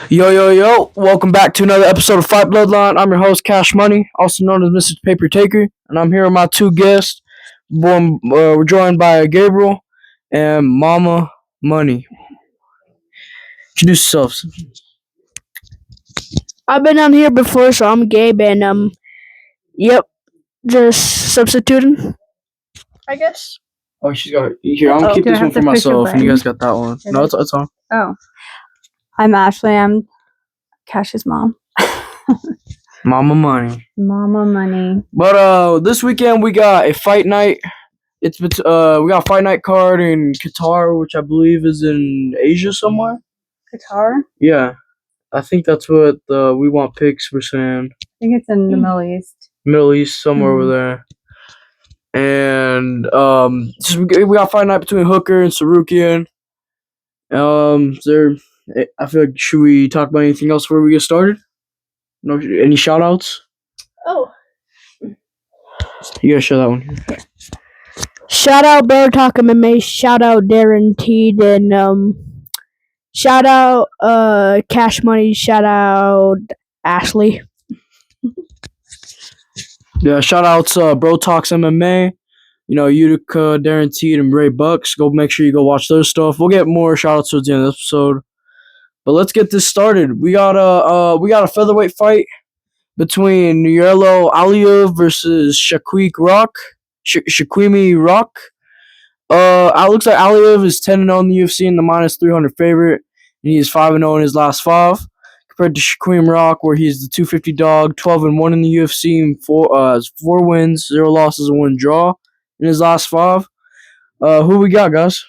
Yo, yo, yo, welcome back to another episode of Fight Bloodline. I'm your host, Cash Money, also known as Mr. Paper Taker, and I'm here with my two guests. We're joined by Gabriel and Mama Money. Introduce yourselves. I've been on here before, so I'm Gabe, and yep, just substituting, I guess. Oh, she's got it. Here, I'm gonna keep this one for myself, and you guys got that one. No, it's on. Oh. I'm Ashley. I'm Cash's mom. Mama Money. Mama Money. But this weekend we got a fight night. We got a fight night card in Qatar, which I believe is in Asia somewhere. Qatar? Yeah, I think that's what the We Want Picks were saying. I think it's in the Middle East. Middle East, somewhere over there. And we got a fight night between Hooker and Tsarukyan. I feel like, should we talk about anything else before we get started? No, any shout outs? Oh. You gotta show that one. Shout out Bear Talk MMA, shout out Guaranteed, and shout out Cash Money, shout out Ashley. Yeah, shout outs Bro Talks MMA, Utica, Guaranteed, and Ray Bucks. Go make sure you go watch their stuff. We'll get more shout outs towards the end of the episode. But let's get this started. We got a featherweight fight between Yarlo Aliyev versus Shaquimi Rock. It looks like Aliyev is 10-0 in the UFC and the minus 300 favorite, and he is 5-0 in his last 5. Compared to Shaquimi Rock, where he's the 250 dog, 12-1 in the UFC, and 4 wins, 0 losses, and 1 draw in his last 5. Who we got, guys?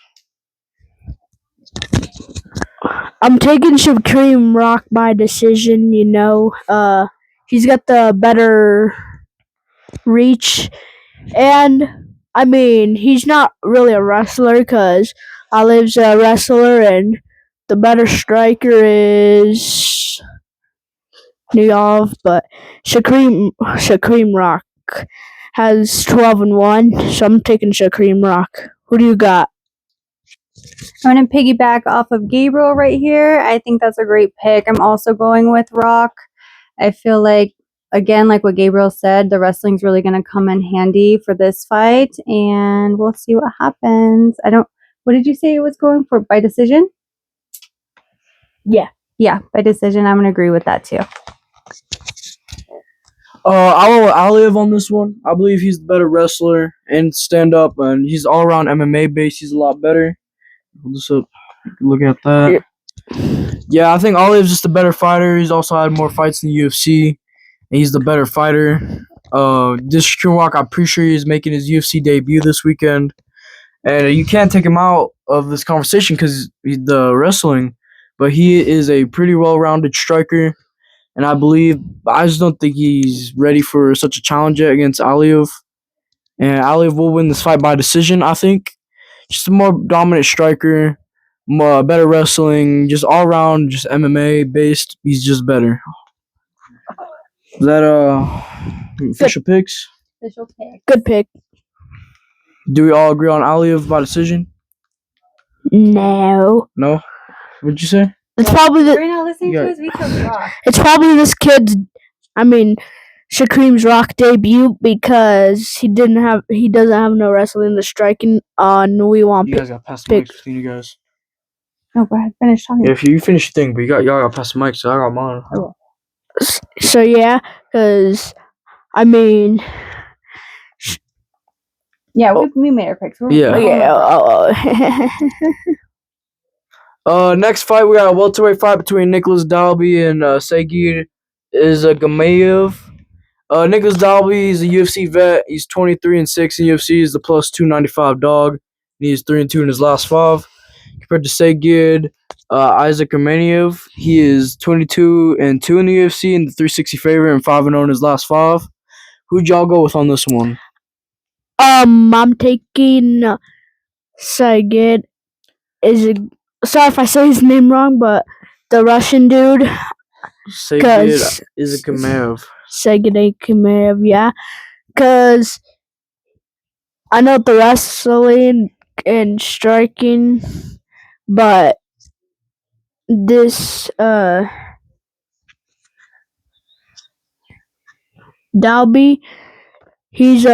I'm taking Shaquimi Rock by decision. He's got the better reach, and I mean, he's not really a wrestler because Aliyev's a wrestler, and the better striker is Niyov, but Shaquimi Rock has 12-1, so I'm taking Shaquimi Rock. Who do you got? I'm going to piggyback off of Gabriel right here. I think that's a great pick. I'm also going with Rock. I feel like, again, like what Gabriel said, the wrestling's really going to come in handy for this fight, and we'll see what happens. What did you say it was going for? By decision? Yeah. Yeah, by decision. I'm going to agree with that too. I'll live on this one. I believe he's the better wrestler and stand-up, and he's all-around MMA based. He's a lot better. Hold this up. Look at that. Yeah, I think Aliev's just a better fighter. He's also had more fights in the UFC, and he's the better fighter. This Shaquimi Rock, I'm pretty sure he's making his UFC debut this weekend, and you can't take him out of this conversation because he's the wrestling, but he is a pretty well-rounded striker, and I just don't think he's ready for such a challenge yet against Aliyev, and Aliyev will win this fight by decision, I think. Just a more dominant striker, better wrestling, just all around, just MMA based. He's just better. Is that official picks? Official pick. Good pick. Do we all agree on Aliyev by decision? No. No. What'd you say? It's probably We're not listening to his veto Rock. It's probably this kid's. Shaquemi's Rock debut because he doesn't have no wrestling. The striking on We Want. You guys got to pass the mic between you guys. No, go ahead. Finish talking. Yeah, if you finish your thing, but y'all got to pass the mic, so I got mine. So yeah, because yeah, we made our picks. Next fight, we got a welterweight fight between Nicholas Dalby and Sagir Izagamayev. Nicholas Dalby is a UFC vet. He's 23-6 in UFC. He's the plus 295 dog. He's 3-2 in his last 5. Compared to Sagir Izagamayev, he is 22-2 in the UFC and the 360 favorite and 5-0 in his last 5. Who'd y'all go with on this one? I'm taking Sagir. Sorry if I say his name wrong, but the Russian dude. Sagir Izagamayev. Sagir, yeah. Because I know the wrestling and striking, but this Dalby, he's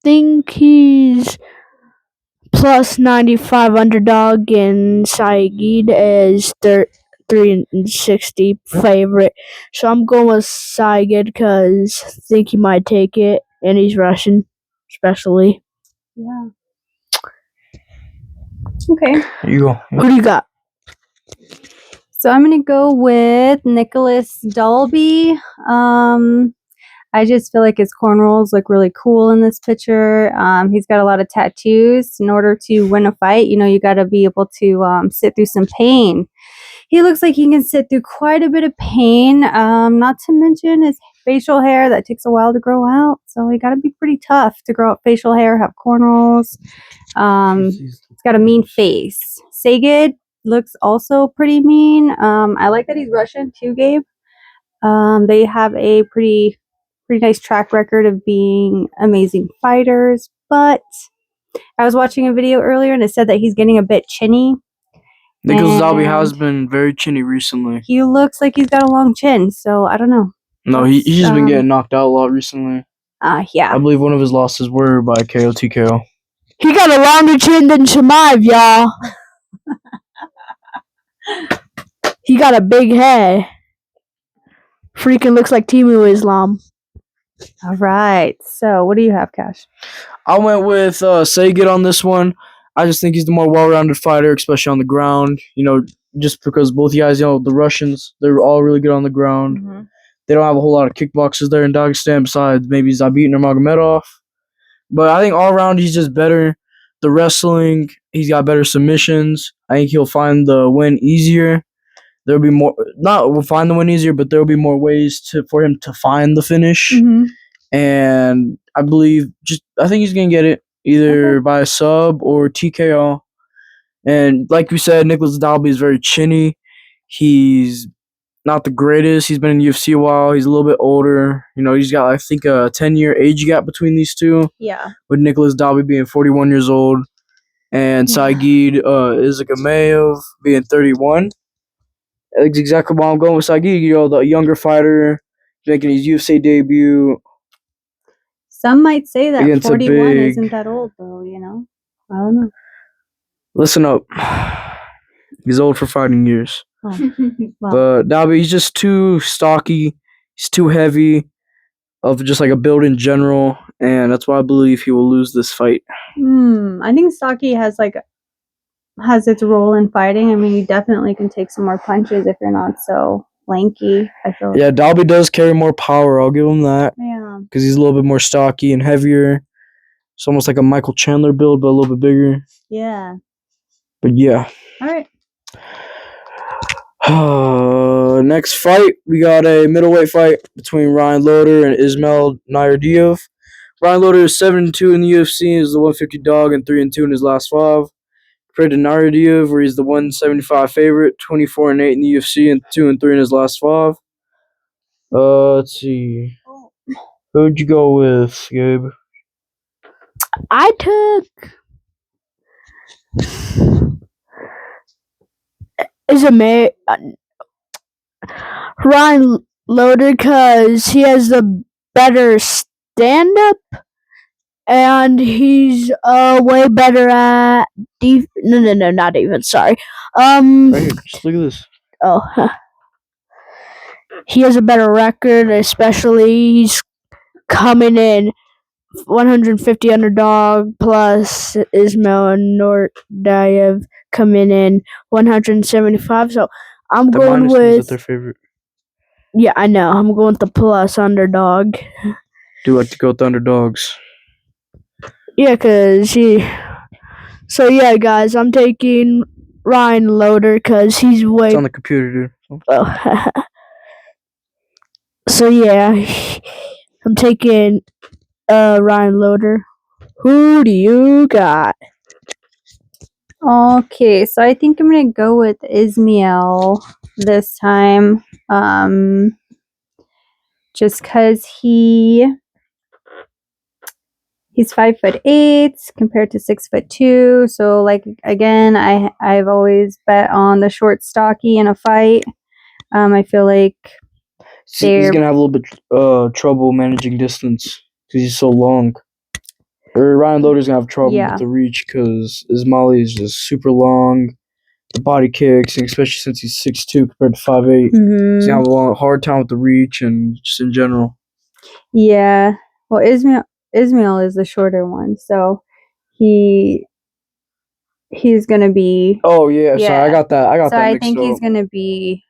think he's plus 95 underdog, and Saeed is 360 favorite. So I'm going with Saeed because I think he might take it, and he's Russian, especially. Yeah. Okay. There you go. Who do you got? So I'm gonna go with Nicholas Dalby. I just feel like his cornrows look really cool in this picture. He's got a lot of tattoos. In order to win a fight, you got to be able to sit through some pain. He looks like he can sit through quite a bit of pain. Not to mention his facial hair that takes a while to grow out. So he got to be pretty tough to grow out facial hair, have cornrows. He's got a mean face. Sagid looks also pretty mean. I like that he's Russian too, Gabe. They have a pretty nice track record of being amazing fighters, but I was watching a video earlier and it said that he's getting a bit chinny. Nicholas Dalby has been very chinny recently. He looks like he's got a long chin, so I don't know. No, he's been getting knocked out a lot recently. Yeah. I believe one of his losses were by KO TKO. He got a longer chin than Shemaev, y'all. He got a big head. Freaking looks like Timu Islam. All right. So, what do you have, Cash? I went with Saget on this one. I just think he's the more well-rounded fighter, especially on the ground. Just because both guys, the Russians, they're all really good on the ground. Mm-hmm. They don't have a whole lot of kickboxers there in Dagestan besides maybe Zabit or Magomedov. But I think all around he's just better. The wrestling, he's got better submissions. I think he'll find the win easier. There'll be more, we'll find the win easier, but there'll be more ways for him to find the finish. Mm-hmm. And I think he's going to get it either by a sub or TKO. And like we said, Nicholas Dalby is very chinny. He's not the greatest. He's been in UFC a while. He's a little bit older. He's got, I think, a 10-year age gap between these two. Yeah. With Nicholas Dalby being 41 years old and Saeed Isagameyev being 31. That's exactly why I'm going with Saeed. The younger fighter making his UFC debut. Some might say that 41 isn't that old, though, I don't know. Listen up. He's old for fighting years. Oh. Well. But Dalby, he's just too stocky. He's too heavy of just like a build in general. And that's why I believe he will lose this fight. I think stocky has its role in fighting. I mean, you definitely can take some more punches if you're not so lanky, I feel. Yeah, Dalby does carry more power. I'll give him that. Yeah. Because he's a little bit more stocky and heavier. It's almost like a Michael Chandler build, but a little bit bigger. Yeah. But yeah. All right. Next fight, we got a middleweight fight between Ryan Loder and Ismail Nayardiev. Ryan Loder is 7-2 in the UFC, is the 150 dog, and 3-2 in his last 5. Compared to Nayardiev, where he's the 175 favorite, 24-8 in the UFC, and 2-3 in his last 5. Let's see. Who'd you go with, Gabe? I took Ryan Loder because he has the better stand-up, and he's way better at No, not even. Sorry. Right here, just look at this. Oh, he has a better record, especially he's coming in 150 underdog plus Ismail Nordiev coming in 175. So I'm going with their favorite. Yeah, I know. I'm going with the plus underdog. Do like to go with the underdogs. Yeah, cause So yeah, guys, I'm taking Ryan Loder because he's way. It's on the computer, dude. Oh. So yeah, I'm taking Ryan Loder. Who do you got? Okay, so I think I'm gonna go with Ismail this time. Just because he's 5'8" compared to 6'2", so again, I've always bet on the short, stocky in a fight. I feel like He's gonna have a little bit trouble managing distance because he's so long. Or Ryan Loader's gonna have trouble with the reach because Ismaili is just super long. The body kicks, and especially since he's 6'2" compared to 5'8", he's gonna have a hard time with the reach and just in general. Yeah. Well, Ismail is the shorter one, so he's gonna be. Oh yeah, sorry, I got that. So I think he's gonna be.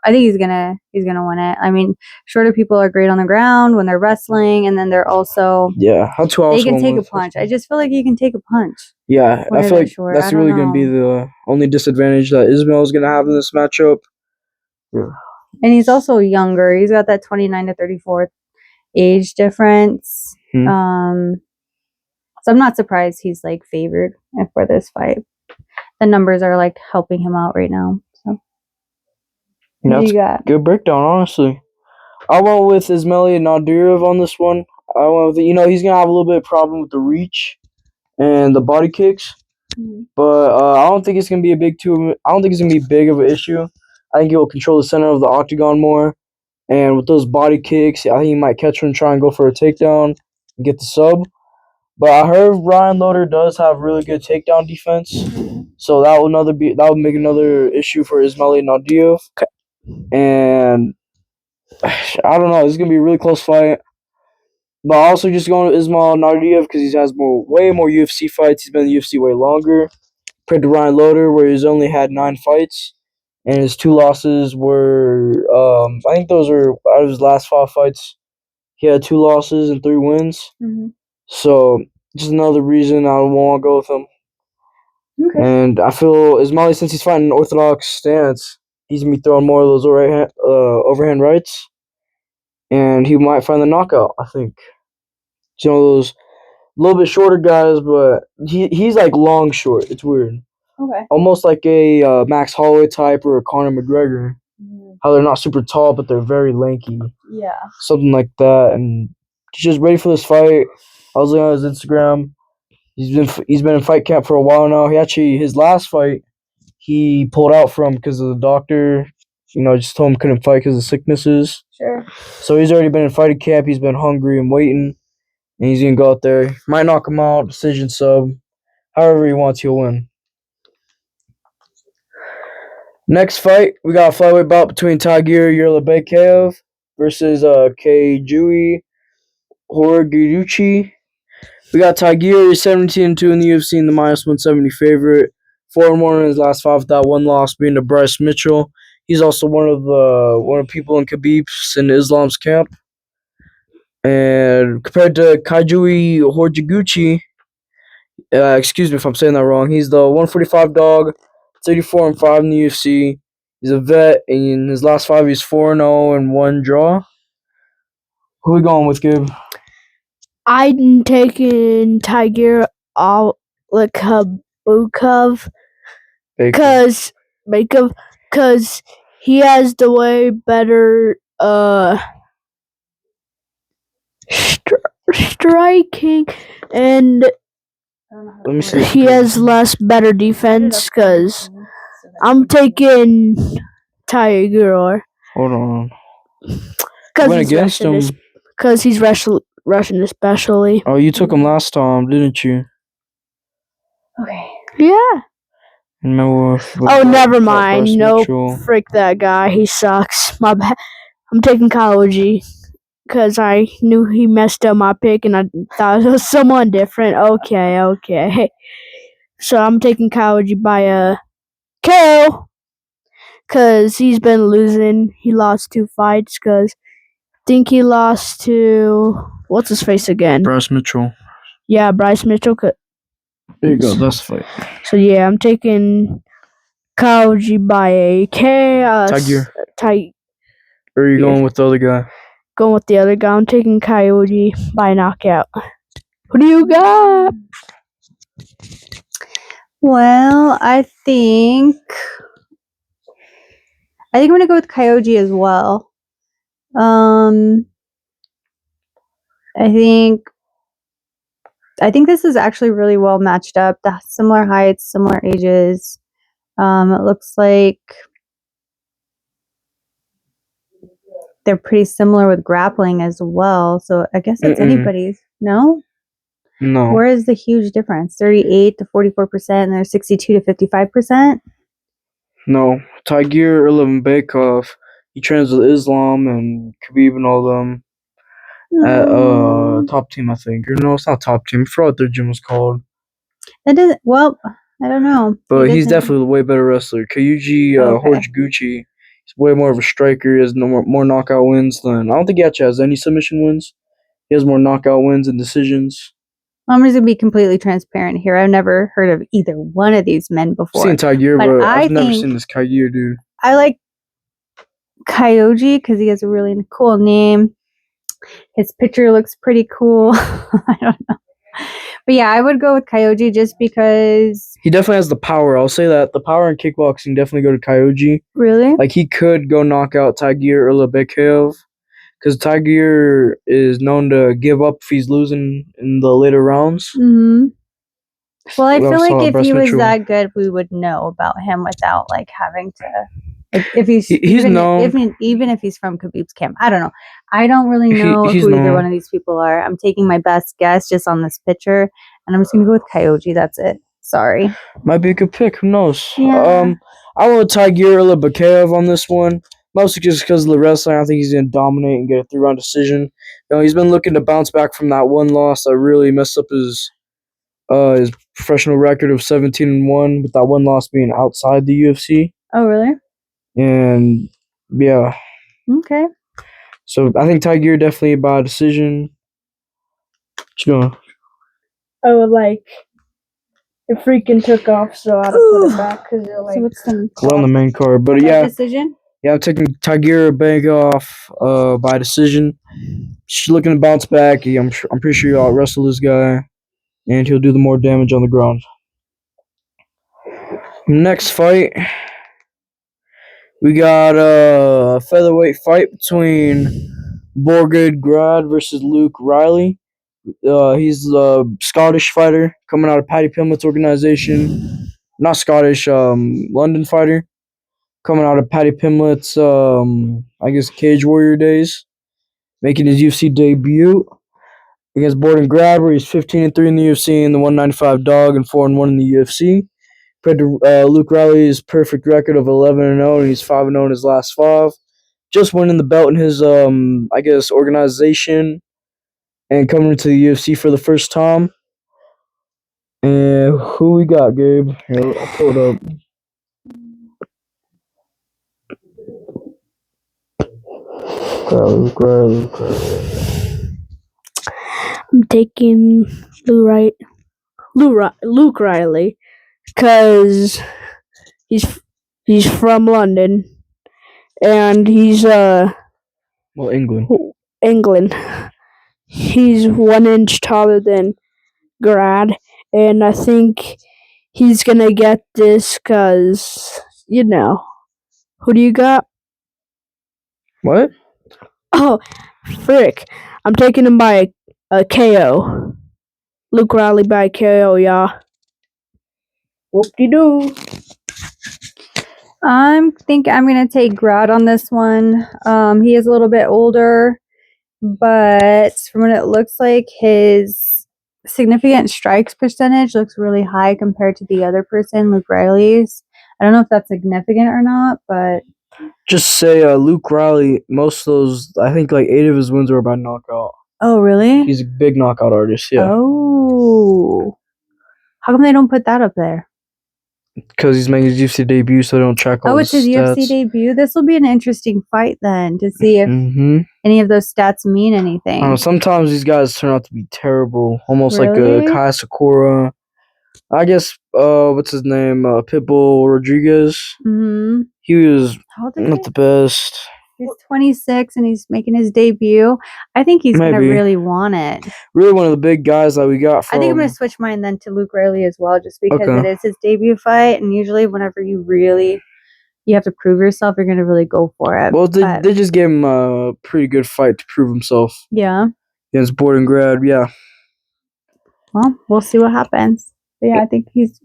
I think he's gonna win it. I mean, shorter people are great on the ground when they're wrestling, and then they're also they can take a punch. I just feel like you can take a punch. Yeah, I feel like that's really gonna be the only disadvantage that Ismail is gonna have in this matchup. Yeah. And he's also younger. He's got that 29 to 34 age difference. So I'm not surprised he's like favored for this fight. The numbers are like helping him out right now. So that's good breakdown, honestly. I went with Ismaili Nadirov on this one. I went with he's gonna have a little bit of problem with the reach and the body kicks, but I don't think it's gonna be I don't think it's gonna be big of an issue. I think he'll control the center of the octagon more, and with those body kicks, I think he might catch him and try and go for a takedown and get the sub. But I heard Ryan Loader does have really good takedown defense, so that would make another issue for Ismaili Nadirov. And I don't know, it's gonna be a really close fight. But also just going with Ismail Nadirov because he has way more UFC fights. He's been in the UFC way longer compared to Ryan Loader, where he's only had 9 fights, and his 2 losses were I think those are out of his last 5 fights. He had 2 losses and 3 wins. So just another reason I want to go with him. Okay. And I feel Ismaili, since he's fighting an orthodox stance, he's gonna be throwing more of those overhand rights, and he might find the knockout. I think. Those a little bit shorter guys, but he's like long short. It's weird. Okay. Almost like a Max Holloway type or a Conor McGregor. How they're not super tall, but they're very lanky. Yeah. Something like that, and he's just ready for this fight. I was looking on his Instagram. He's been in fight camp for a while now. His last fight he pulled out from because of the doctor. Just told him couldn't fight because of sicknesses. Sure. So he's already been in fighting camp. He's been hungry and waiting. And he's going to go out there. Might knock him out. Decision sub. However he wants, he'll win. Next fight, we got a flyweight bout between Tagir Yerlebekov versus Keijui Horiguchi. We got Tagir 17-2 in the UFC and the -170 favorite. 4-1 in his last 5 without 1 loss, being to Bryce Mitchell. He's also one of the people in Khabib's in Islam's camp. And compared to Keijui Horiguchi, excuse me if I'm saying that wrong, he's the 145 dog, 34-5 in the UFC. He's a vet, and in his last 5, he's 4-0 and 1 draw. Who are we going with, Gabe? I'm taking Tagir Alekhabukov because he has the way better striking, and he has better defense because I'm taking Tagir. Hold on. Because he's Russian especially. Oh, you took him last time, didn't you? Okay. Yeah. No. Never mind. Nope. Frick that guy. He sucks. My bad. I'm taking Kaoji because I knew he messed up my pick and I thought it was someone different. Okay. So I'm taking Kaoji by a KO because he's been losing. He lost 2 fights because I think he lost to what's his face again? Bryce Mitchell. Yeah, Bryce Mitchell. There you go. That's the fight. So yeah, I'm taking Kaoji by a Tagir. Or are you going with the other guy? Going with the other guy. I'm taking Kaoji by knockout. Who do you got? Well, I think I'm gonna go with Kaoji as well. I think this is actually really well matched up. The similar heights, similar ages. It looks like they're pretty similar with grappling as well. So I guess it's Mm-mm. anybody's. No? No. Where is the huge difference? 38 to 44%, and there's 62 to 55%? No. Tiger Bakov, he trains with Islam and Khabib and all them at Top Team, I think. Or no, it's not Top Team. I forgot what their gym was called. That doesn't, well, I don't know. But he's definitely a way better wrestler. Kyuji Horiguchi, he's way more of a striker. He has more knockout wins than... I don't think he actually has any submission wins. He has more knockout wins and decisions. I'm just going to be completely transparent here. I've never heard of either one of these men before. I've seen Tiger, but I've never seen this Tiger, dude. I like Kyoji because he has a really cool name. His picture looks pretty cool. I don't know. But yeah, I would go with Kyoji just because... He definitely has the power. I'll say that. The power in kickboxing definitely go to Kyoji. Really? Like, he could go knock out Tiger Bekhaev. Because Tiger is known to give up if he's losing in the later rounds. Mm-hmm. Well, I feel like if he was that good, we would know about him without, like, having to... Like, if he's known... Even if he's from Khabib's camp. I don't know. I don't really know who either one of these people are. I'm taking my best guess just on this picture, and I'm just going to go with Kyoji. That's it. Sorry. Might be a good pick. Who knows? Yeah. I went with Tiger Bekhaev on this one. Mostly just because of the wrestling. I think he's going to dominate and get a 3-round decision. You know, he's been looking to bounce back from that one loss that really messed up his professional record of 17-1, with that one loss being outside the UFC. Oh, really? And, yeah. Okay. So, I think Tiger definitely by a decision. What you doing? I would like... It freaking took off, so I had to put it back. Cause like, so what's the... We're on the main card. But, yeah. Decision? Yeah, I'm taking Tiger Bekhaev by decision. She's looking to bounce back. I'm pretty sure you'll out-wrestle this guy, and he'll do the more damage on the ground. Next fight, we got a featherweight fight between Borgud Grad versus Luke Riley. He's a Scottish fighter coming out of Paddy Pimblett's organization. Not Scottish, London fighter. Coming out of Paddy Pimblett's, I guess, Cage Warrior days. Making his UFC debut against Borden Grad, where he's 15-3 in the UFC and the 195 dog and 4-1 in the UFC. Compared to Luke Riley's perfect record of 11-0, and he's 5-0 in his last 5. Just winning the belt in his, I guess, organization and coming into the UFC for the first time. And who we got, Gabe? Here, I'll pull it up. Luke Riley. I'm taking Luke Riley, because he's from London, and he's England. He's 1 inch taller than Grad, and I think he's gonna get this because, you know. Who do you got? What? Oh, frick. I'm taking him by a KO. Luke Riley by KO, y'all. Whoop-de-doo. I think I'm going to take Grad on this one. He is a little bit older, but from what it looks like, his significant strikes percentage looks really high compared to the other person, Luke Riley's. I don't know if that's significant or not, but... Just say Luke Riley, most of those, I think like 8 of his wins were by knockout. Oh, really? He's a big knockout artist, yeah. Oh. How come they don't put that up there? Because he's making his UFC debut, so they don't track all his stats. Oh, it's his UFC debut? This will be an interesting fight then, to see if any of those stats mean anything. I don't know, sometimes these guys turn out to be terrible. Almost like Kai Sakura. I guess, what's his name? Pitbull Rodriguez. Mm-hmm. He was not the best. He's 26 and he's making his debut. I think he's going to really want it. Really one of the big guys that we got from... I think I'm going to switch mine then to Luke Riley as well, just because it is his debut fight. And usually whenever you have to prove yourself, you're going to really go for it. Well, they just gave him a pretty good fight to prove himself. Yeah. Against Borden Grad, yeah. Well, we'll see what happens. But yeah, I think he's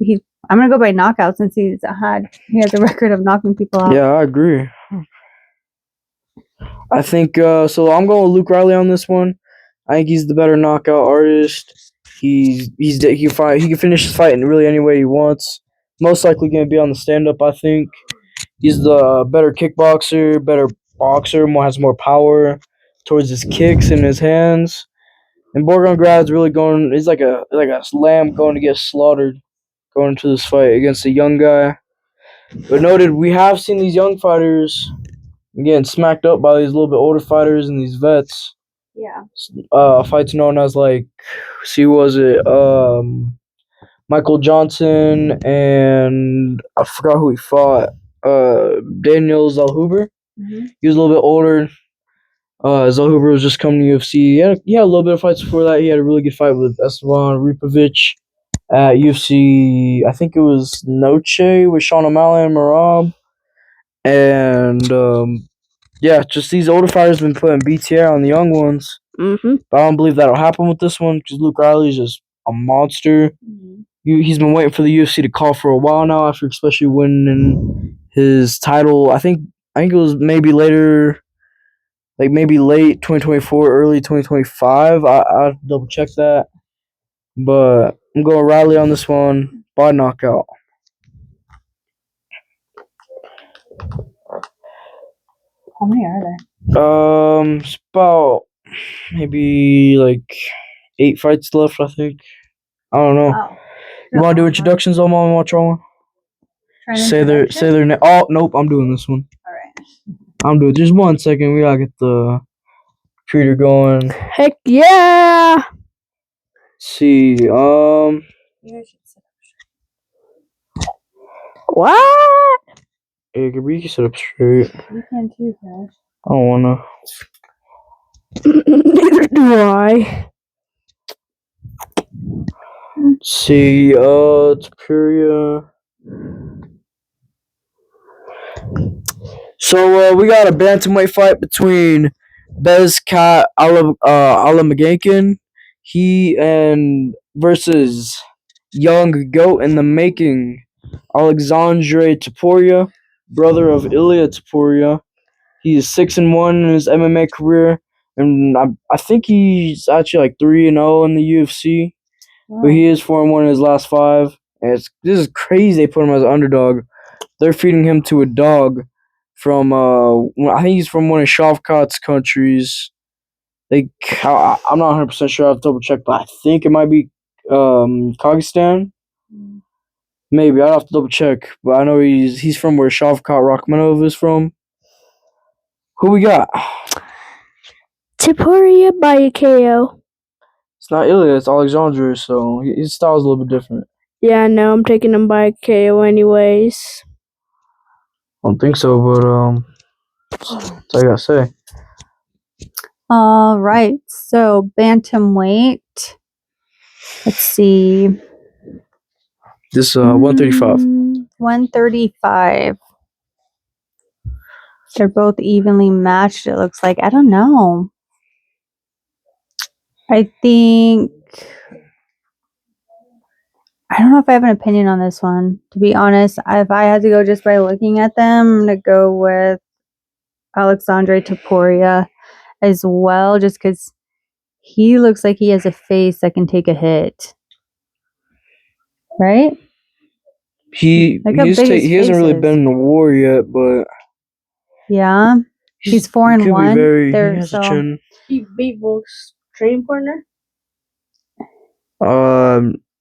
I'm going to go by knockout since he has a record of knocking people out. Yeah, I agree. I think so. I'm going with Luke Riley on this one. I think he's the better knockout artist. He can finish his fight in really any way he wants. Most likely going to be on the stand up. I think he's the better kickboxer, better boxer, has more power towards his kicks and his hands. And Borgongrad's really going. He's like a lamb going to get slaughtered going into this fight against a young guy. But noted, we have seen these young fighters getting smacked up by these little bit older fighters and these vets. Yeah. Fights known as like, see, was it Michael Johnson and I forgot who he fought. Daniel Zellhuber. Mm-hmm. He was a little bit older. Zellhuber was just coming to UFC. He had a little bit of fights before that. He had a really good fight with Esteban Ripovic at UFC. I think it was Noche with Sean O'Malley and Marab. And yeah, just these older fighters have been putting BTR on the young ones. Mm-hmm. But I don't believe that'll happen with this one because Luke Riley is just a monster. Mm-hmm. He's been waiting for the UFC to call for a while now after especially winning his title. I think it was maybe later, like maybe late 2024, early 2025. I'll double check that. But I'm going Riley on this one by knockout. How many are there? It's about maybe like 8 fights left, I think. I don't know. Wow. You want to do introductions on my watch on? Say their name. Oh nope, I'm doing this one. All right. I'm doing just 1 second. We gotta get the computer going. Heck yeah! Let's see. You guys should sit up. What? Yeah, we can sit up straight. You can too, Crash. I don't wanna. Neither do I. Let's see. Superior. So we got a bantamweight fight between Bezkat Alamagankin. He and versus young goat in the making, Alexandre Topuria, brother of Ilya Topuria. He is 6-1 in his MMA career, and I think he's actually like 3-0 in the UFC. Wow. But he is 4-1 in his last 5. And this is crazy. They put him as an underdog. They're feeding him to a dog from I think he's from one of Shavkat's countries. I'm not 100% sure. I have to double check, but I think it might be Kyrgyzstan. Maybe I'll have to double check, but I know he's from where Shavkat Rakhmonov is from. Who we got? Topuria by a KO. It's not Ilya, it's Alexandre, so his style's a little bit different. Yeah, no, I'm taking him by a KO anyways. I don't think so, but that's all I gotta say. All right. So bantamweight. Let's see. This 135. 135. They're both evenly matched, it looks like. I don't know. I don't know if I have an opinion on this one. To be honest, if I had to go just by looking at them, I'm going to go with Alexandre Topuria as well, just because he looks like he has a face that can take a hit. Right? He hasn't really been in a war yet, but yeah, he's 4-1. He chin. He beat Volk's training partner?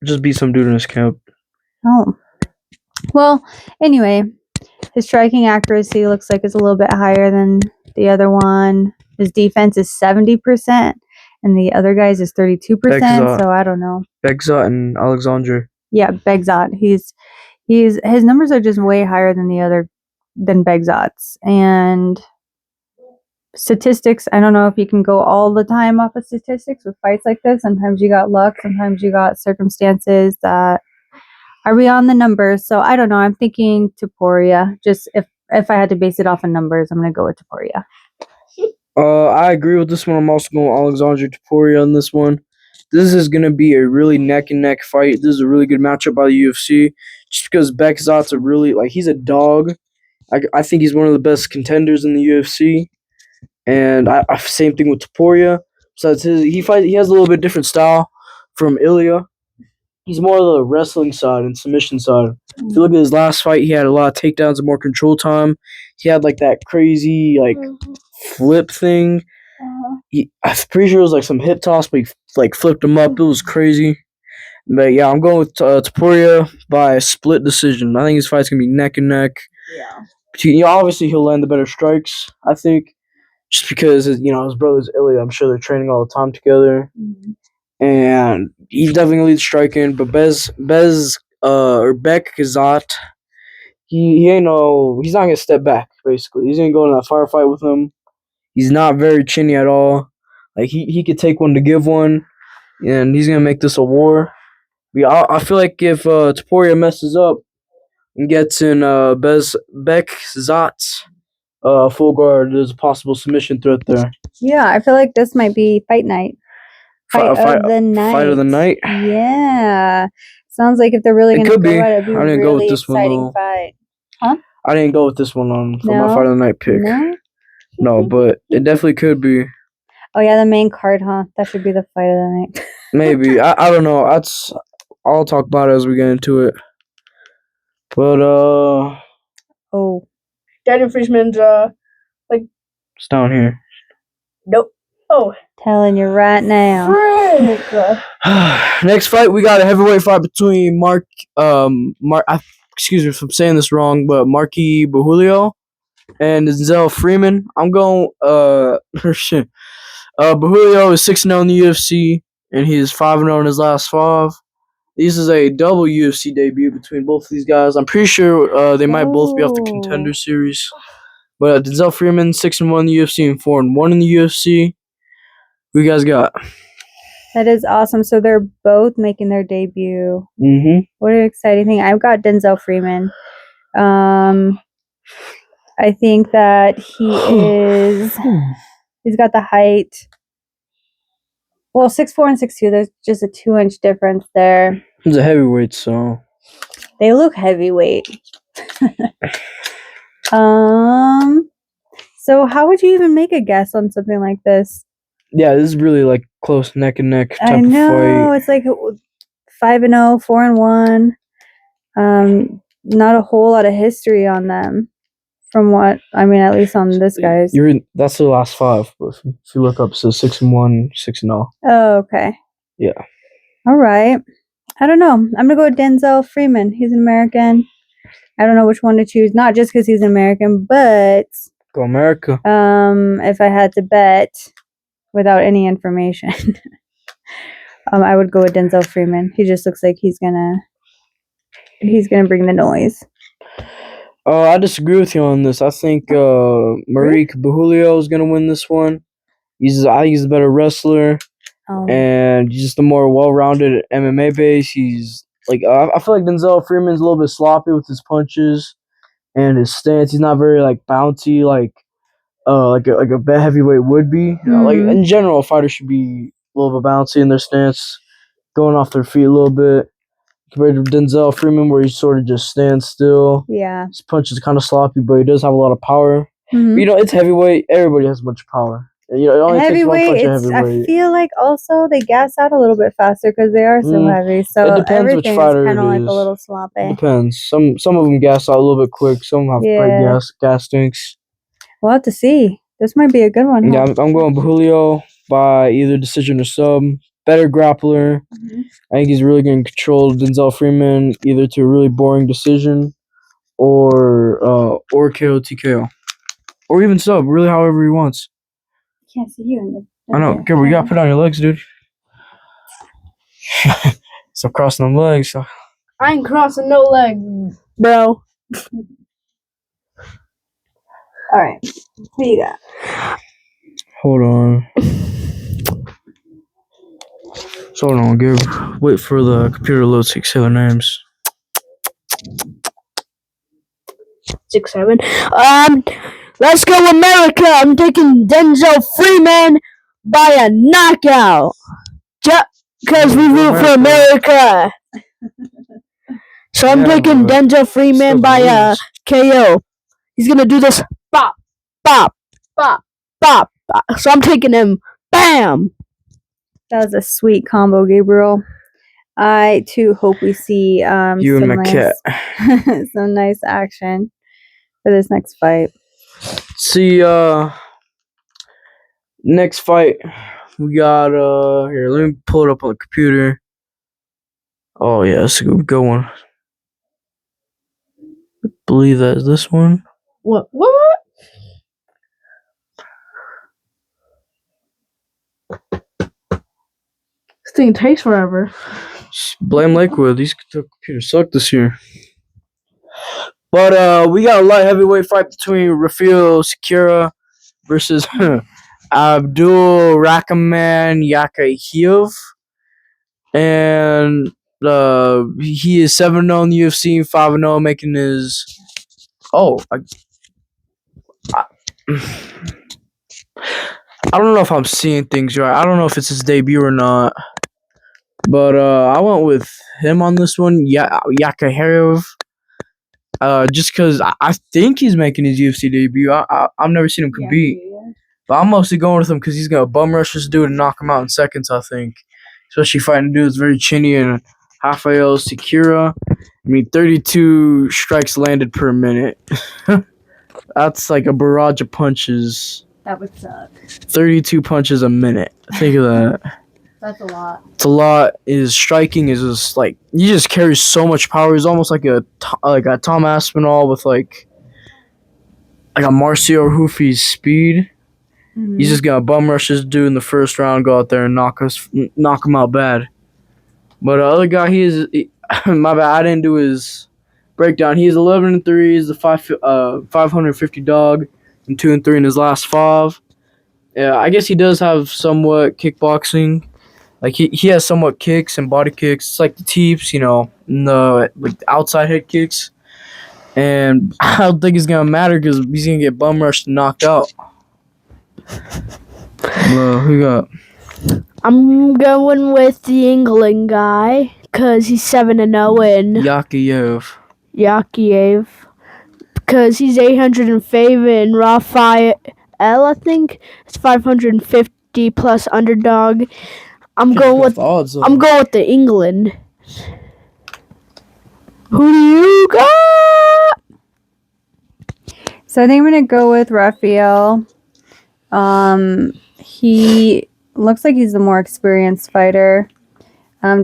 Just beat some dude in his camp. Oh. Well, anyway, his striking accuracy looks like it's a little bit higher than the other one. His defense is 70%, and the other guy's is 32%. So I don't know. Begzat and Alexandre. Yeah, Begzat. His numbers are just way higher than Begzat's. And statistics, I don't know if you can go all the time off of statistics with fights like this. Sometimes you got luck, sometimes you got circumstances that are beyond the numbers. So I don't know. I'm thinking Topuria. Just if I had to base it off of numbers, I'm gonna go with Topuria. I agree with this one. I'm also going Alexandre Topuria on this one. This is gonna be a really neck and neck fight. This is a really good matchup by the UFC. Just because Bekzat's he's a dog. I think he's one of the best contenders in the UFC. and same thing with Taporia. So he has a little bit different style from Ilya. He's more of the wrestling side and submission side. If you look at his last fight, he had a lot of takedowns and more control time. He had like that crazy like flip thing. I'm pretty sure it was like some hip toss, but he like flipped him up. It was crazy. But yeah, I'm going with Taporia by a split decision. I think his fight's gonna be neck and neck. Yeah. Obviously he'll land the better strikes. I think, just because his brother's Ilya. I'm sure they're training all the time together, and he's definitely gonna lead striking. But Beck Kazat, he's not gonna step back. Basically, he's gonna go in that firefight with him. He's not very chinny at all. Like he could take one to give one, and he's gonna make this a war. I feel like if Taporia messes up and gets in Beck Zat's full guard, there's a possible submission threat there. Yeah, I feel like this might be Fight Night. Fight of the night. Fight of the night. Yeah. Sounds like if they're really going to go at it, it'd be a really exciting fight. Huh? I didn't go with this one for my Fight of the Night pick. No, but it definitely could be. Oh yeah, the main card, huh? That should be the Fight of the Night. Maybe. I don't know. I'll talk about it as we get into it. But oh, Daniel Friesman's it's down here. Nope. Oh, telling you right now. Next fight, we got a heavyweight fight between excuse me if I'm saying this wrong, but Marky Bahulio and Denzel Freeman. I'm going Bahulio is 6-0 in the UFC, and he is 5-0 in his last 5. This is a double UFC debut between both of these guys. I'm pretty sure they might both be off the Contender Series. But Denzel Freeman, 6-1 in the UFC and 4-1 in the UFC. Who you guys got? That is awesome. So they're both making their debut. Mm-hmm. What an exciting thing. I've got Denzel Freeman. I think that he's got the height. Well, 6'4" and 6'2", there's just a 2-inch difference there. He's a heavyweight, so they look heavyweight. So how would you even make a guess on something like this? Yeah, this is really like close neck and neck type I know, of fight. it's like 5-0, 4-1. Not a whole lot of history on them, from what at least on this guy's. That's the last 5. But if you look up, so 6-1, 6-0. Oh, okay. Yeah. All right. I don't know. I'm gonna go with Denzel Freeman. He's an American. I don't know which one to choose. Not just because he's an American, but go America. If I had to bet without any information, I would go with Denzel Freeman. He just looks like he's gonna bring the noise. I disagree with you on this. I think Marique Bahulio is gonna win this one. I think he's a better wrestler, and he's just a more well-rounded MMA base. He's like I feel like Denzel Freeman's a little bit sloppy with his punches and his stance. He's not very like bouncy like a heavyweight would be. Like in general, a fighter should be a little bit bouncy in their stance, going off their feet a little bit. Compared to Denzel Freeman, where he sort of just stands still. Yeah. His punch is kind of sloppy, but he does have a lot of power. Mm-hmm. But, it's heavyweight. Everybody has a bunch of power. It only takes one punch of heavyweight. I feel like also they gas out a little bit faster because they are so heavy. So it depends which fighter kind of like is. a little sloppy. It depends. Some of them gas out a little bit quick. Some have great gas tanks. We'll have to see. This might be a good one. Yeah, I'm going Bahulio by either decision or sub. Better grappler. Mm-hmm. I think he's really going to control Denzel Freeman either to a really boring decision or KO TKO. Or even sub, really however he wants. Can't see you in the I know. Okay, you gotta put on your legs, dude. Stop crossing them legs. I ain't crossing no legs, bro. Alright. Who you got? Hold on. So hold on, wait for the computer to load 6 other names. 6-7. Let's go America. I'm taking Denzel Freeman by a knockout. Because we root for America. So I'm taking Denzel Freeman by a KO. He's gonna do this bop, bop, bop, bop, So I'm taking him. Bam! That was a sweet combo, Gabriel. I too hope we see You and my cat. some nice action for this next fight. See, next fight we got here. Let me pull it up on the computer. Oh yeah, that's a good one. I believe that is this one. What? This thing takes forever. Blame Lakewood. These computers suck this year. But we got a light heavyweight fight between Rafael Sakura versus Abdul Rahman Yakayev. And he is 7-0 in the UFC, 5-0, making his. Oh, I don't know if I'm seeing things right. I don't know if it's his debut or not. But I went with him on this one, Yakayev. Just because I think he's making his UFC debut. I've never seen him compete. But I'm mostly going with him because he's going to bum rush this dude and knock him out in seconds, I think. Especially fighting a dude that's very chinny and Rafael Sakura. 32 strikes landed per minute. That's like a barrage of punches. That would suck. 32 punches a minute. Think of that. That's a lot. It's a lot. His striking is just like he just carries so much power. He's almost like a Tom Aspinall with like a Marcio Hufi's speed. Mm-hmm. He's just gonna bum rush this dude in the first round, go out there and knock him out bad. But the other guy, my bad, I didn't do his breakdown. He's 11-3. He's the 550 dog, and 2-3 in his last 5. Yeah, I guess he does have somewhat kickboxing. Like he has somewhat kicks and body kicks. It's like the teeps, the outside head kicks. And I don't think it's gonna matter because he's gonna get bum rushed and knocked out. Who you got? I'm going with the England guy because he's 7-0 and Yakayev because he's 805 and Rafael, I think, is 550 plus underdog. I'm going with the England. Who do you got? So I think I'm gonna go with Rafael. He looks like he's the more experienced fighter.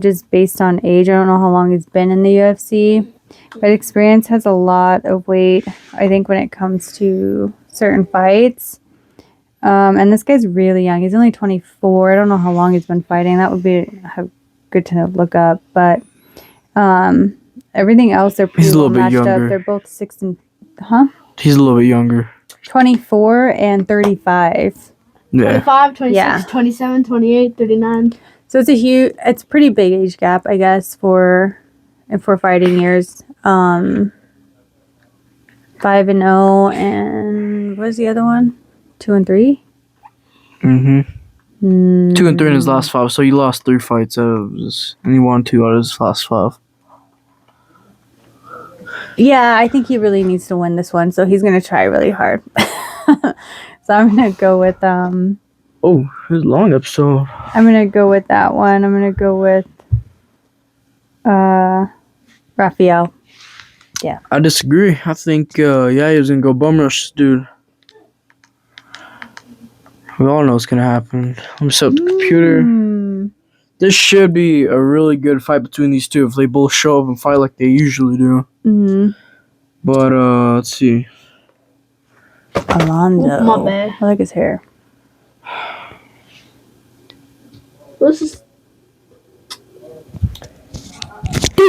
Just based on age, I don't know how long he's been in the UFC, but experience has a lot of weight, I think, when it comes to certain fights. And this guy's really young. He's only 24. I don't know how long he's been fighting. That would be good to look up. But everything else, they're pretty well matched up. They're both 6 and... Huh? He's a little bit younger. 24 and 35. Yeah. 25, 26, 27, 28, 39. So it's a pretty big age gap, I guess, for fighting years. 5-0 and what was the other one? 2-3. Mm-hmm. 2-3 in his last 5. So he lost 3 fights and he won 2 out of his last 5. Yeah, I think he really needs to win this one, so he's gonna try really hard. So I'm gonna go with Oh, it's a long episode. I'm gonna go with that one. I'm gonna go with Rafael. Yeah. I disagree. I think he was gonna go bum rush this dude. We all know what's gonna happen. Let me set up the computer. This should be a really good fight between these two if they both show up and fight like they usually do. But let's see. Alonzo. My bad. I like his hair. These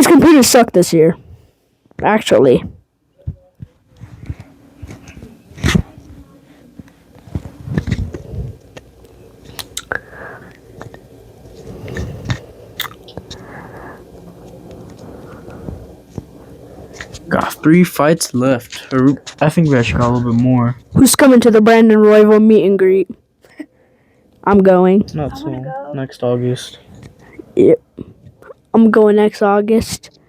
computers suck this year. Actually. Got 3 fights left. I think we actually got a little bit more. Who's coming to the Brandon Royval meet and greet? I'm going. Not so. Next August. Yep. I'm going next August.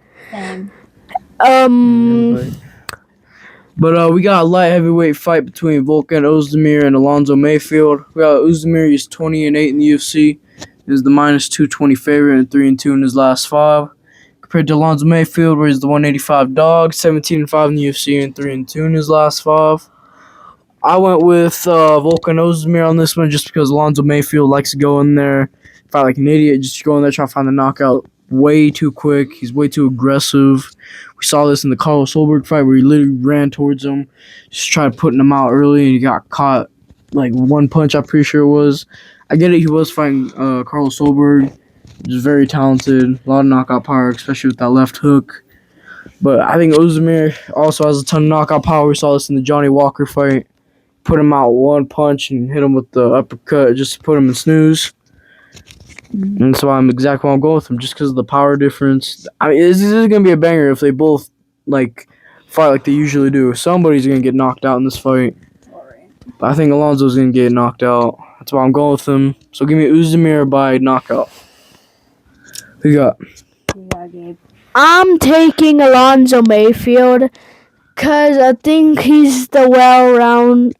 But we got a light heavyweight fight between Volkan Ozdemir and Alonzo Mayfield. We got Ozdemir, he's 20-8 in the UFC. He's the -220 favorite and 3-2 in his last 5. Compared to Alonzo Mayfield, where he's the 185 dog, 17-5 in the UFC and 3-2 in his last 5. I went with Volkan Ozdemir on this one just because Alonzo Mayfield likes to go in there, fight like an idiot, just go in there trying to find the knockout way too quick. He's way too aggressive. We saw this in the Carlos Solberg fight where he literally ran towards him, just tried putting him out early, and he got caught like one punch, I'm pretty sure it was. I get it, he was fighting Carlos Solberg. He's very talented, a lot of knockout power, especially with that left hook. But I think Ozdemir also has a ton of knockout power. We saw this in the Johnny Walker fight. Put him out one punch and hit him with the uppercut just to put him in snooze. And so I'm exactly why I'm going with him, just because of the power difference. I mean, this is going to be a banger if they both fight like they usually do. Somebody's going to get knocked out in this fight. But I think Alonzo's going to get knocked out. That's why I'm going with him. So give me Ozdemir by knockout. Who you got? Yeah, Gabe. I'm taking Alonzo Mayfield because I think he's the well-rounded.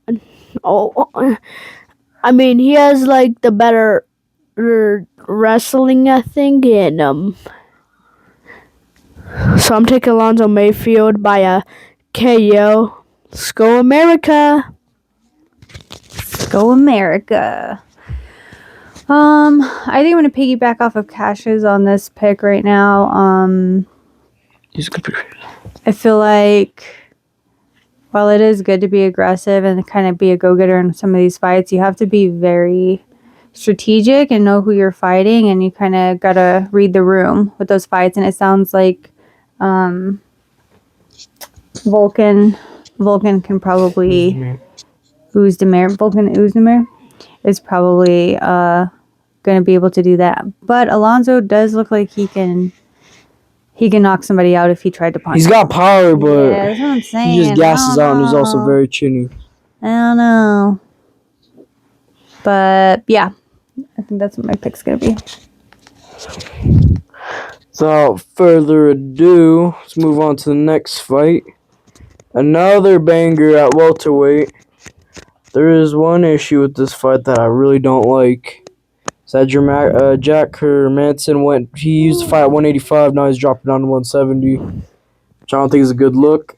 I mean, he has like the better wrestling, I think, and so I'm taking Alonzo Mayfield by a KO. Let's go America! Let's go America. I think I'm gonna piggyback off of Cash's on this pick right now. He's a good pick. I feel like while it is good to be aggressive and kind of be a go-getter in some of these fights, you have to be very strategic and know who you're fighting, and you kind of gotta read the room with those fights. And it sounds like Volkan can probably Volkan is probably going to be able to do that. But Alonzo does look like he can knock somebody out if he tried to punch. He's got power, but yeah, that's what I'm saying. he just gasses out, and he's also very chinny. I don't know. But yeah, I think that's what my pick's going to be. So without further ado, let's move on to the next fight. Another banger at welterweight. There is one issue with this fight that I really don't like. It's that Jack Hermanson he used to fight at 185, now he's dropping down to 170, which I don't think is a good look.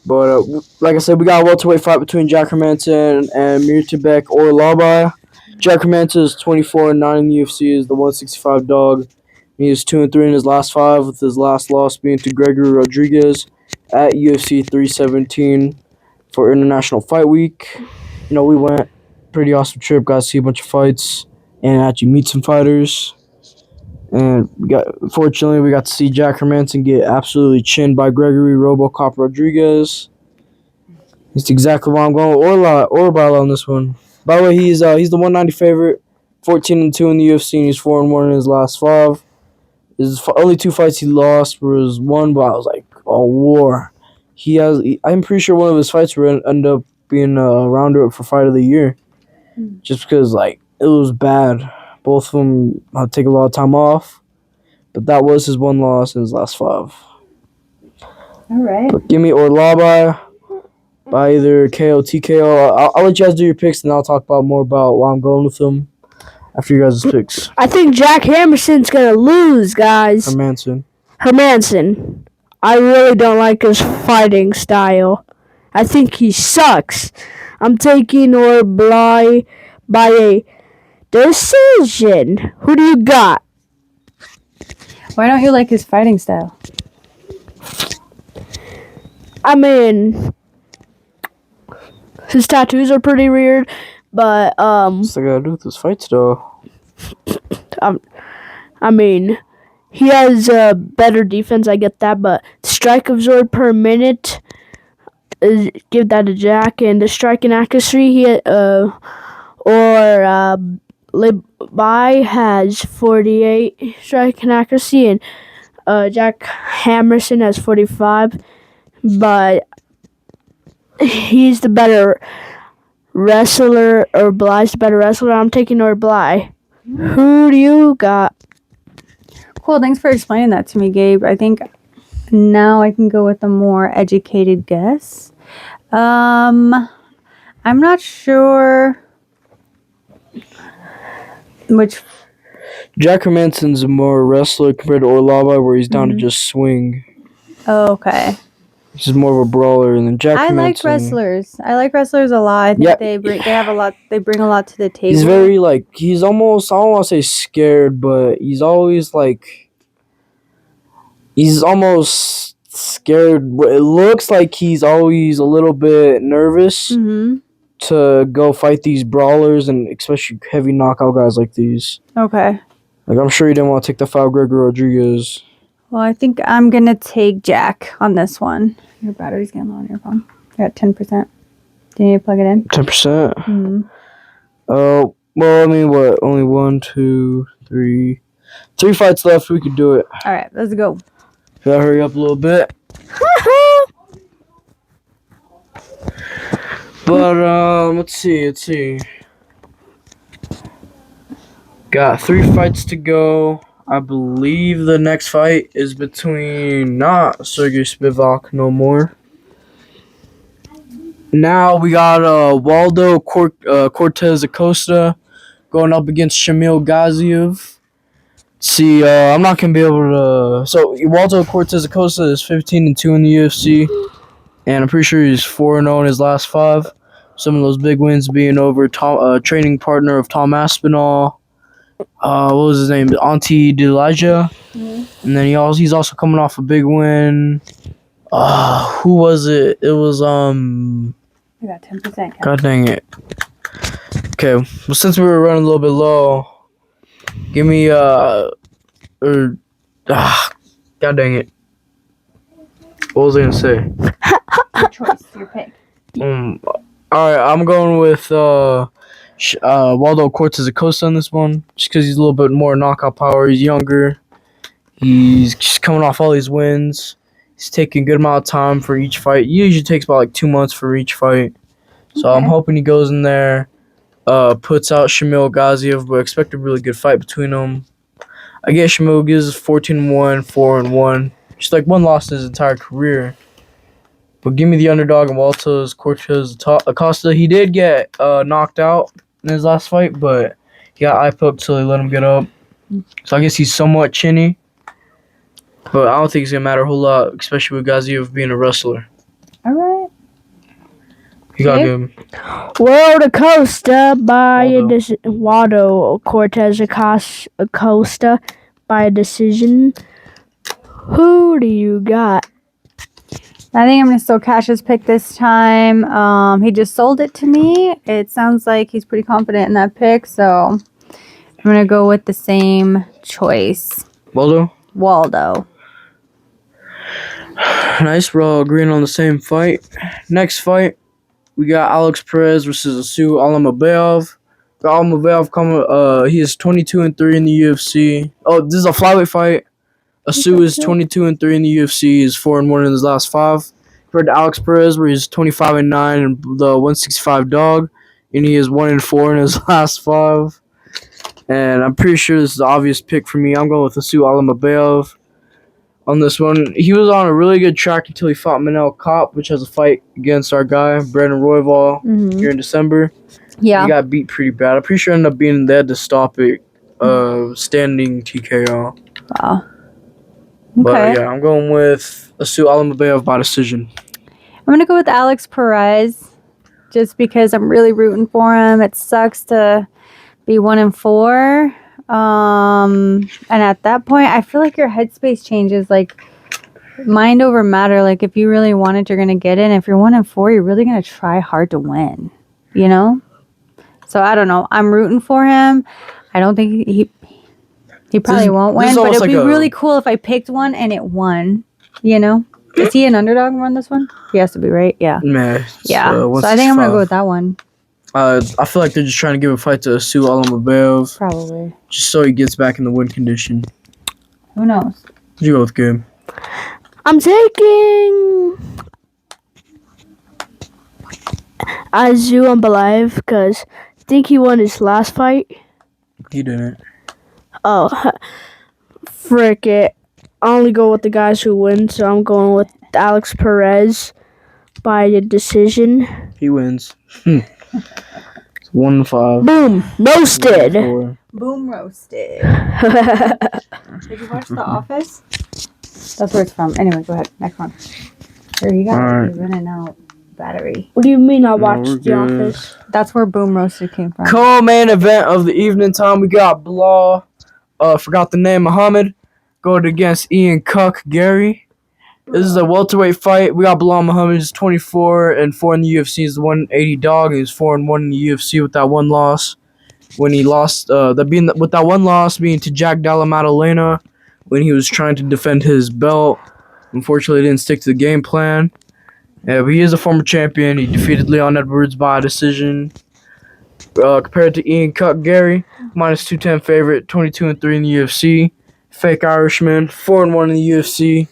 But like I said, we got a welterweight fight between Jack Hermanson and Mirtabek Orlaba. Jack Hermanson is 24-9 in the UFC, is the 165 dog. He is 2-3 in his last 5, with his last loss being to Gregory Rodriguez at UFC 317 for International Fight Week. You know, we went pretty awesome trip, got to see a bunch of fights and actually meet some fighters. And fortunately, we got to see Jack Hermanson get absolutely chinned by Gregory RoboCop Rodriguez. He's exactly why I'm going with Orlaba on this one. By the way, he's the 190 favorite, 14-2 in the UFC, and he's 4-1 in his last 5. His only 2 fights he lost was one, but I was like, oh, war. I'm pretty sure one of his fights will end up being a roundup for Fight of the Year, just because it was bad. Both of them take a lot of time off, but that was his one loss in his last 5. All right. But give me Orlaba by either KO, TKO. I'll let you guys do your picks, and I'll talk more about why I'm going with them after you guys' picks. I think Jack Hermanson's gonna lose, guys. Hermanson. I really don't like his fighting style. I think he sucks. I'm taking Orlaba by a decision. Who do you got? Why don't you like his fighting style? I mean, his tattoos are pretty weird, but What's that got to do with his fights, though? I mean, he has better defense. I get that, but strike absorb per minute, give that to Jack, and the striking accuracy Lebai has 48 striking accuracy, and Jack Hermanson has 45. But he's the better wrestler, or Bly's the better wrestler. I'm taking Bly. Who do you got? Cool, thanks for explaining that to me, Gabe. I think now I can go with a more educated guess. I'm not sure which. Jack Hermansson's a more wrestler compared to Orlava, where he's down to just swing. Oh, okay. He's more of a brawler, and then Jack I like Hermansson. wrestlers. I like wrestlers a lot. I think they have a lot. They bring a lot to the table. He's very he's almost, I don't want to say scared, but he's always he's almost scared. It looks like he's always a little bit nervous to go fight these brawlers, and especially heavy knockout guys like these. Okay. I'm sure he didn't want to take the foul Gregor Rodriguez. Well, I think I'm going to take Jack on this one. Your battery's getting low on your phone. You're at 10%. Do you need to plug it in? 10%? Mm-hmm. Well, I mean, what? Only 1, 2, 3. 3 fights left. We could do it. All right, let's go. Gotta hurry up a little bit. But, let's see. Got 3 fights to go. I believe the next fight is between not Sergey Spivak no more. Now we got Waldo Cortez Acosta going up against Shamil Gaziev. See, I'm not gonna be able to. So Waldo Cortez Acosta is 15-2 in the UFC, and I'm pretty sure he's 4-0 in his last 5. Some of those big wins being over training partner of Tom Aspinall. What was his name? Auntie Delija. And then he's also coming off a big win. Who was it? It was I got 10%. God dang it. Okay, well, since we were running a little bit low, give me God dang it. What was I gonna say? Your choice, your pick. Alright, I'm going with Waldo Cortez Acosta on this one, just because he's a little bit more knockout power. He's younger. He's just coming off all these wins. He's taking a good amount of time for each fight. It usually takes about 2 months for each fight. So I'm hoping he goes in there, puts out Shamil Gaziev, but expect a really good fight between them. I guess Shamil gives 14-1, 4-1. Just 1 loss in his entire career. But give me the underdog in Waldo Cortez Acosta. He did get knocked out in his last fight, but he got eye poked, so they let him get up. So I guess he's somewhat chinny. But I don't think it's going to matter a whole lot, especially with Gaziev being a wrestler. All right. You got to give him. Waldo Acosta by Waldo Cortez Acosta by decision. Who do you got? I think I'm going to still cash his pick this time. He just sold it to me. It sounds like he's pretty confident in that pick, so I'm going to go with the same choice. Waldo. Nice, we're all agreeing on the same fight. Next fight, we got Alex Perez versus Asu Alamabayev. Got Alamabayev coming. He is 22-3 in the UFC. Oh, this is a flyweight fight. Asu is 22-3 in the UFC. He's 4-1 in his last 5. Compared to Alex Perez, where he's 25-9 and the 165 dog, and he is 1-4 in his last 5. And I'm pretty sure this is the obvious pick for me. I'm going with Asu Alamabayev on this one. He was on a really good track until he fought Manel Kopp, which has a fight against our guy Brandon Royval here in December. Yeah, he got beat pretty bad. I'm pretty sure ended up being they had to stop it, standing TKO. Wow. But yeah, I'm going with Asu Alamabayev by decision. I'm going to go with Alex Perez just because I'm really rooting for him. It sucks to be 1-4. And at that point, I feel like your headspace changes, mind over matter. If you really want it, you're going to get it. And if you're 1-4, you're really going to try hard to win, So I don't know. I'm rooting for him. I don't think he probably won't win, but it'd be really cool if I picked one and it won, Is he an underdog on this one? He has to be, right? Yeah. Yeah. So I think I'm going to go with that one. I feel like they're just trying to give a fight to Asu Alamabayev. Probably. Just so he gets back in the win condition. Who knows? What'd you go with, Gabe? I'm taking Azu Alamabayev because I think he won his last fight. He didn't. Oh, frick it. I only go with the guys who win, so I'm going with Alex Perez. by the decision. He wins. It's 1-5. Boom! Roasted! 1-4. Boom roasted. Did you watch The Office? That's where it's from. Anyway, go ahead. Next one. Here you go. Alright. You're running out battery. What do you mean I No, watched we're The good. Office? That's where Boom Roasted came from. Co-main event of the evening time. We got Bilal. Forgot the name. Muhammad going against Ian Cuck Gary. This is a welterweight fight. We got Bilal Muhammad. He's 24-4 in the UFC. He's the 180 dog. He's 4-1 in the UFC with that one loss. When he lost, with that one loss being to Jack Della Maddalena when he was trying to defend his belt. Unfortunately, didn't stick to the game plan. But he is a former champion. He defeated Leon Edwards by decision. Compared to Ian Cuck Gary, minus 210 favorite, 22-3 in the UFC. Fake Irishman, 4-1 in the UFC.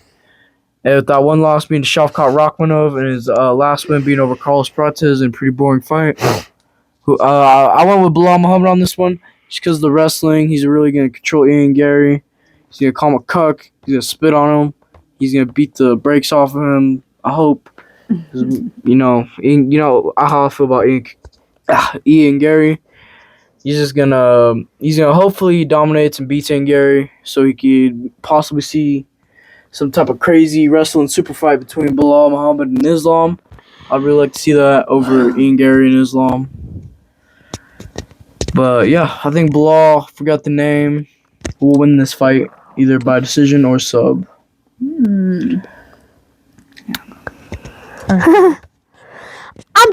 And with that one loss being to Shavkat Rakhmonov and his last win being over Carlos Prates in a pretty boring fight. I went with Bilal Muhammad on this one just because of the wrestling. He's really going to control Ian Gary. He's going to call him a cuck. He's going to spit on him. He's going to beat the brakes off of him, I hope. You know how I feel about Ian Gary. He's gonna hopefully dominate and beat Ian Gary so he could possibly see some type of crazy wrestling super fight between Bilal Muhammad and Islam. I'd really like to see that over Ian Gary and Islam. But yeah, I think Bilal, forgot the name, will win this fight either by decision or sub. I'm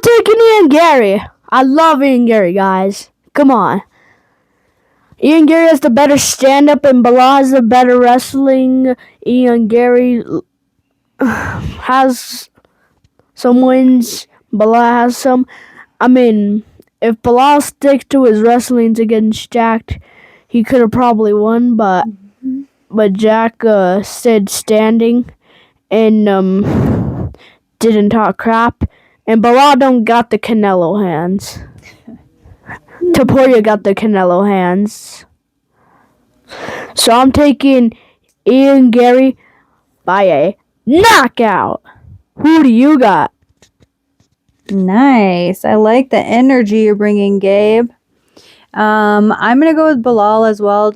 taking Ian Gary. I love Ian Gary, guys. Come on. Ian Gary has the better stand-up and Bilal has the better wrestling. Ian Gary has some wins. Bilal has some. I mean, if Bilal sticks to his wrestling against Jack, he could have probably won, but Jack stayed standing and didn't talk crap. And Bilal don't got the Canelo hands. Taporia got the Canelo hands. So I'm taking Ian Gary by a knockout. Who do you got? Nice. I like the energy you're bringing, Gabe. I'm gonna go with Bilal as well.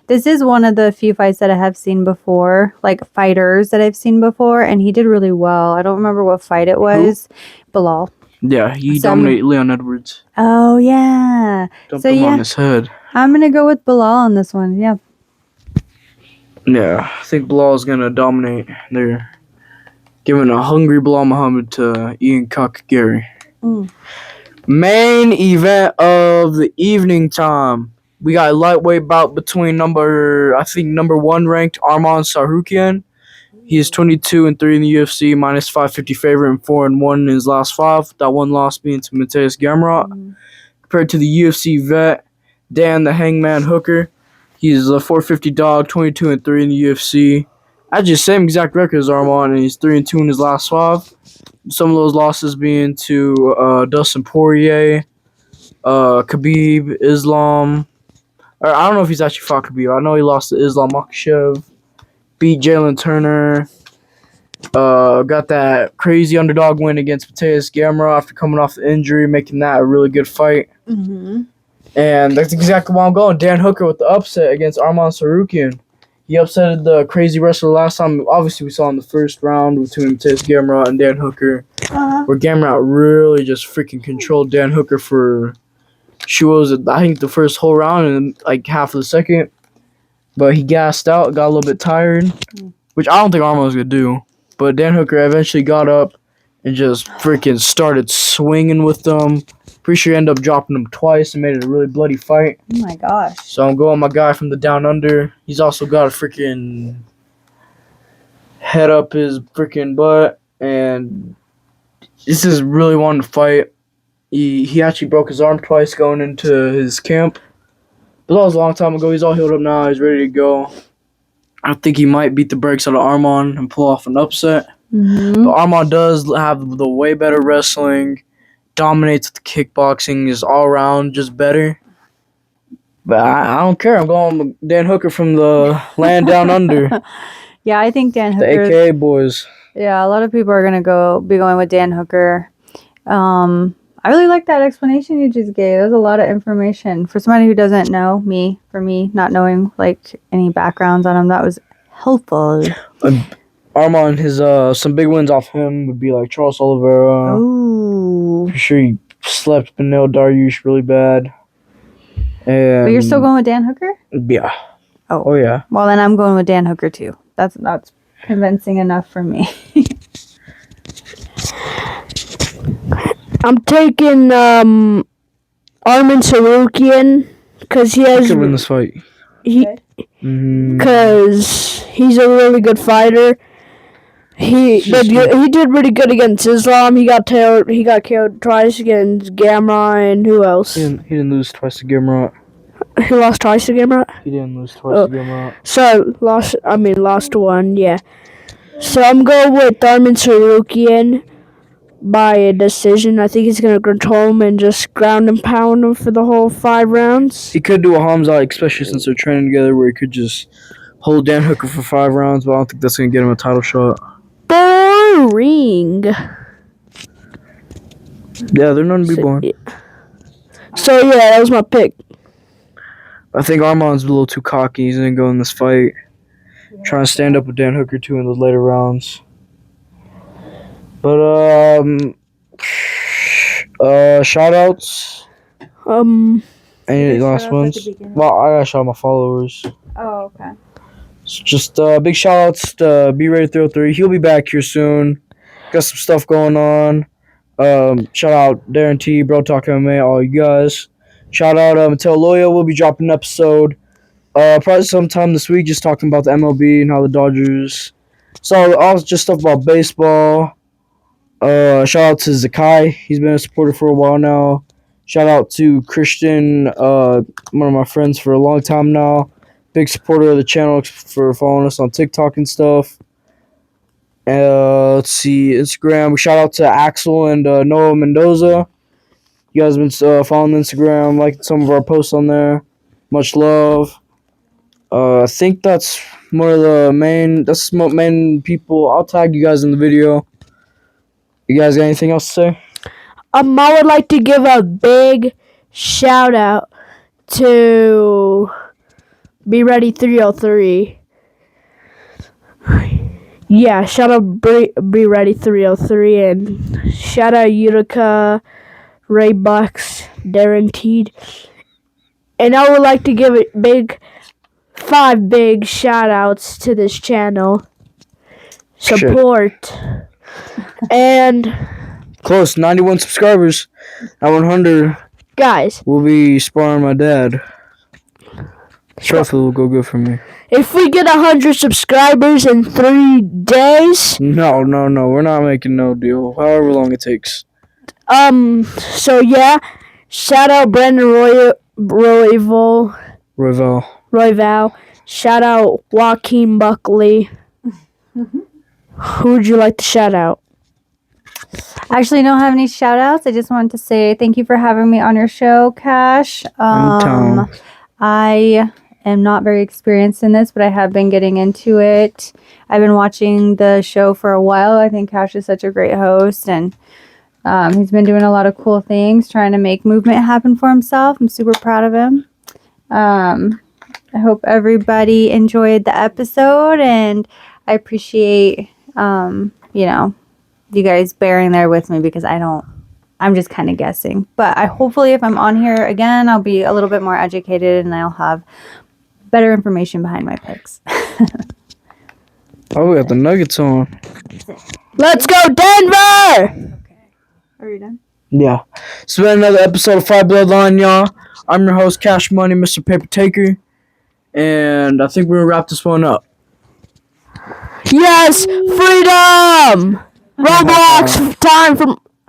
This is one of the few fights that I have seen before, like fighters that I've seen before, and he did really well. I don't remember what fight it was. Bilal. Yeah, he dominated Leon Edwards. Oh yeah. Dumped him on his head. I'm gonna go with Bilal on this one. Yeah. Yeah, I think Bilal is gonna dominate. They're giving a hungry Bilal Muhammad to Ian Cuck Gary. Main event of the evening time. We got a lightweight bout between number 1 ranked Arman Tsarukyan. He is 22-3 in the UFC, minus 550 favorite and 4-1 in his last 5. That one loss being to Mateusz Gamrot. Compared to the UFC vet Dan the Hangman Hooker, he's a 450 dog, 22-3 in the UFC. Actually, same exact record as Arman, and he's 3-2 in his last 5. Some of those losses being to Dustin Poirier, Khabib, Islam. I don't know if he's actually fought Khabib. I know he lost to Islam Makhachev. Beat Jalen Turner. Got that crazy underdog win against Mateusz Gamrot after coming off the injury, making that a really good fight. And that's exactly why I'm going. Dan Hooker with the upset against Arman Tsarukyan. He upsetted the crazy wrestler last time. Obviously, we saw in the first round between Mateusz Gamrot and Dan Hooker, where Gamrot really just freaking controlled Dan Hooker for, I think, the first whole round and like half of the second. But he gassed out, got a little bit tired, which I don't think Arman was going to do. But Dan Hooker eventually got up and just freaking started swinging with them. Pretty sure he ended up dropping him twice and made it a really bloody fight. Oh my gosh. So I'm going my guy from the down under. He's also got a freaking head up his freaking butt. And this is really wanting to fight. He actually broke his arm twice going into his camp. But that was a long time ago. He's all healed up now. He's ready to go. I think he might beat the brakes out of Arman and pull off an upset. But Arman does have the way better wrestling. Dominates with the kickboxing. Is all around just better. But I don't care. I'm going with Dan Hooker from the land down under. Yeah, I think Dan The Hooker. AKA boys. Yeah, a lot of people are gonna be going with Dan Hooker. I really like that explanation you just gave. There's a lot of information for somebody who doesn't know me. For me, not knowing like any backgrounds on him, that was helpful. Armand, his some big wins off him would be like Charles Oliveira. Ooh. For sure, he slept Benil Dariush really bad. And But you're still going with Dan Hooker? Yeah. Oh Yeah. Well, then I'm going with Dan Hooker too. That's convincing enough for me. I'm taking Armin Tsarukyan because he has could win this fight. Because he's a really good fighter. He did really good against Islam. He got killed twice against Gamrot, and who else? He didn't lose twice to Gamrot. He lost twice to Gamrot? He didn't lose twice to Gamrot. So lost one, yeah. So I'm going with Armin Tsarukyan by a decision. I think he's gonna control him and just ground and pound him for the whole 5 rounds. He could do a Hamza, especially since they're training together, where he could just hold Dan Hooker for 5 rounds, but I don't think that's gonna get him a title shot. Boring. Yeah, they're known to be boring. So yeah, that was my pick. I think Armand's a little too cocky. He's gonna go in this fight, trying to stand up with Dan Hooker too in those later rounds. But shout outs. Any last ones? Well, I gotta shout out my followers. Oh, okay. So just big shout outs to Be Ready 303. He'll be back here soon. Got some stuff going on. Shout out Darren T, Bro Talk MMA, all you guys. Shout out Mateo Loya. We'll be dropping an episode probably sometime this week, just talking about the MLB and how the Dodgers. So all just stuff about baseball. Shout out to Zakai. He's been a supporter for a while now. Shout out to Christian, one of my friends for a long time now. Big supporter of the channel for following us on TikTok and stuff. Let's see, Instagram. Shout out to Axel and Noah Mendoza. You guys have been following Instagram, liking some of our posts on there. Much love. I think that's more of the main people. I'll tag you guys in the video. You guys got anything else to say? I would like to give a big shout out to Be Ready 303. Yeah, shout out Be Ready 303 and shout out Utica, Ray Bucks, Darren Teed. And I would like to give 5 big shout outs to this channel. Support. And close, 91 subscribers. At 100, guys, we'll be sparring my dad. Trophy will go good for me. If we get 100 subscribers in 3 days... No. We're not making no deal. However long it takes. So, yeah. Shout out Brandon Royval. Shout out Joaquin Buckley. Who would you like to shout out? I actually don't have any shout outs. I just wanted to say thank you for having me on your show, Cash. I am not very experienced in this, but I have been getting into it. I've been watching the show for a while. I think Cash is such a great host, and he's been doing a lot of cool things, trying to make movement happen for himself. I'm super proud of him. I hope everybody enjoyed the episode, and I appreciate, you guys bearing there with me because I'm just kind of guessing. But hopefully if I'm on here again, I'll be a little bit more educated and I'll have better information behind my picks. Oh, we got the Nuggets on. Let's go, Denver! Okay. Are you done? Yeah. It's been another episode of Fight Bloodline, y'all. I'm your host, Cash Money, Mr. Paper Taker. And I think we're going to wrap this one up. Yes! Freedom! Roblox time for